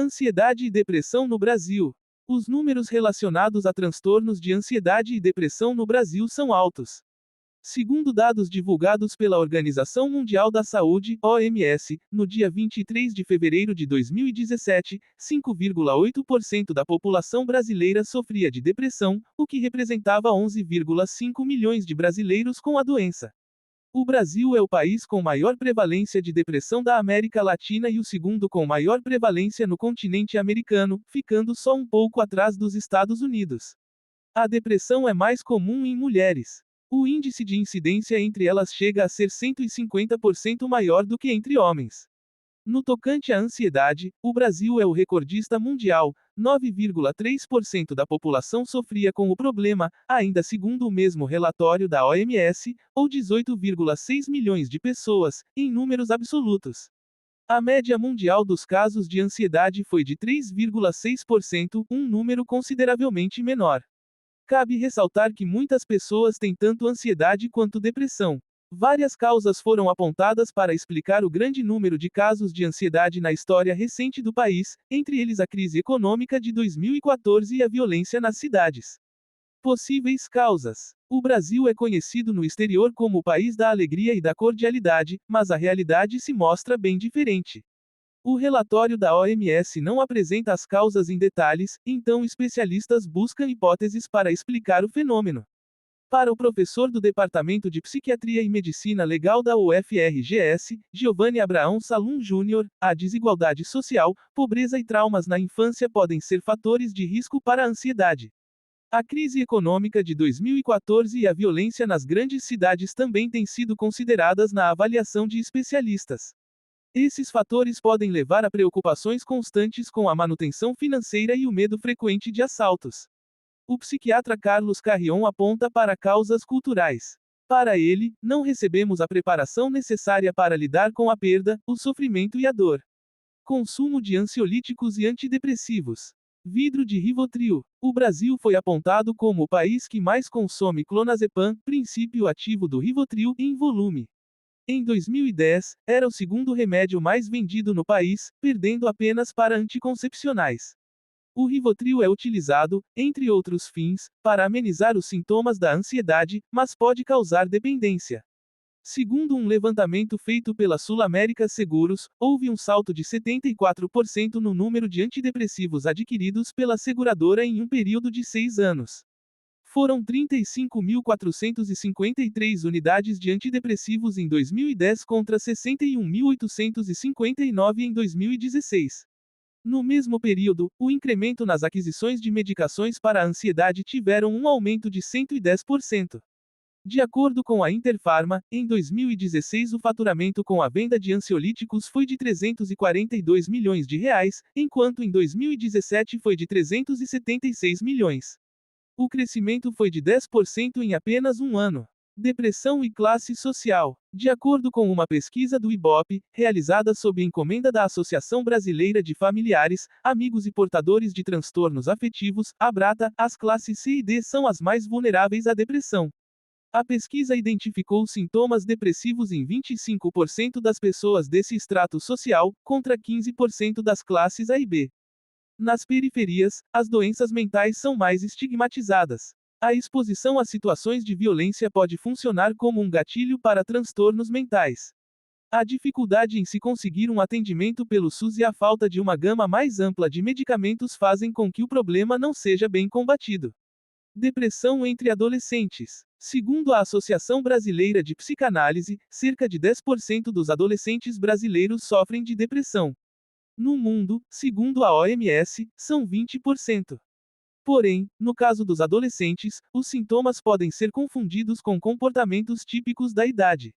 Ansiedade e depressão no Brasil. Os números relacionados a transtornos de ansiedade e depressão no Brasil são altos. Segundo dados divulgados pela Organização Mundial da Saúde, OMS, no dia 23 de fevereiro de 2017, 5,8% da população brasileira sofria de depressão, o que representava 11,5 milhões de brasileiros com a doença. O Brasil é o país com maior prevalência de depressão da América Latina e o segundo com maior prevalência no continente americano, ficando só um pouco atrás dos Estados Unidos. A depressão é mais comum em mulheres. O índice de incidência entre elas chega a ser 150% maior do que entre homens. No tocante à ansiedade, o Brasil é o recordista mundial. 9,3% da população sofria com o problema, ainda segundo o mesmo relatório da OMS, ou 18,6 milhões de pessoas, em números absolutos. A média mundial dos casos de ansiedade foi de 3,6%, um número consideravelmente menor. Cabe ressaltar que muitas pessoas têm tanto ansiedade quanto depressão. Várias causas foram apontadas para explicar o grande número de casos de ansiedade na história recente do país, entre eles a crise econômica de 2014 e a violência nas cidades. Possíveis causas. O Brasil é conhecido no exterior como o país da alegria e da cordialidade, mas a realidade se mostra bem diferente. O relatório da OMS não apresenta as causas em detalhes, então especialistas buscam hipóteses para explicar o fenômeno. Para o professor do Departamento de Psiquiatria e Medicina Legal da UFRGS, Giovanni Abraão Salum Júnior, a desigualdade social, pobreza e traumas na infância podem ser fatores de risco para a ansiedade. A crise econômica de 2014 e a violência nas grandes cidades também têm sido consideradas na avaliação de especialistas. Esses fatores podem levar a preocupações constantes com a manutenção financeira e o medo frequente de assaltos. O psiquiatra Carlos Carrion aponta para causas culturais. Para ele, não recebemos a preparação necessária para lidar com a perda, o sofrimento e a dor. Consumo de ansiolíticos e antidepressivos. Vidro de Rivotril. O Brasil foi apontado como o país que mais consome clonazepam, princípio ativo do Rivotril, em volume. Em 2010, era o segundo remédio mais vendido no país, perdendo apenas para anticoncepcionais. O Rivotril é utilizado, entre outros fins, para amenizar os sintomas da ansiedade, mas pode causar dependência. Segundo um levantamento feito pela Sul América Seguros, houve um salto de 74% no número de antidepressivos adquiridos pela seguradora em um período de 6 anos. Foram 35.453 unidades de antidepressivos em 2010 contra 61.859 em 2016. No mesmo período, o incremento nas aquisições de medicações para a ansiedade tiveram um aumento de 110%. De acordo com a Interpharma, em 2016 o faturamento com a venda de ansiolíticos foi de 342 milhões de reais, enquanto em 2017 foi de 376 milhões. O crescimento foi de 10% em apenas um ano. Depressão e classe social. De acordo com uma pesquisa do Ibope, realizada sob encomenda da Associação Brasileira de Familiares, Amigos e Portadores de Transtornos Afetivos, ABRATA, as classes C e D são as mais vulneráveis à depressão. A pesquisa identificou sintomas depressivos em 25% das pessoas desse extrato social, contra 15% das classes A e B. Nas periferias, as doenças mentais são mais estigmatizadas. A exposição a situações de violência pode funcionar como um gatilho para transtornos mentais. A dificuldade em se conseguir um atendimento pelo SUS e a falta de uma gama mais ampla de medicamentos fazem com que o problema não seja bem combatido. Depressão entre adolescentes. Segundo a Associação Brasileira de Psicanálise, cerca de 10% dos adolescentes brasileiros sofrem de depressão. No mundo, segundo a OMS, são 20%. Porém, no caso dos adolescentes, os sintomas podem ser confundidos com comportamentos típicos da idade.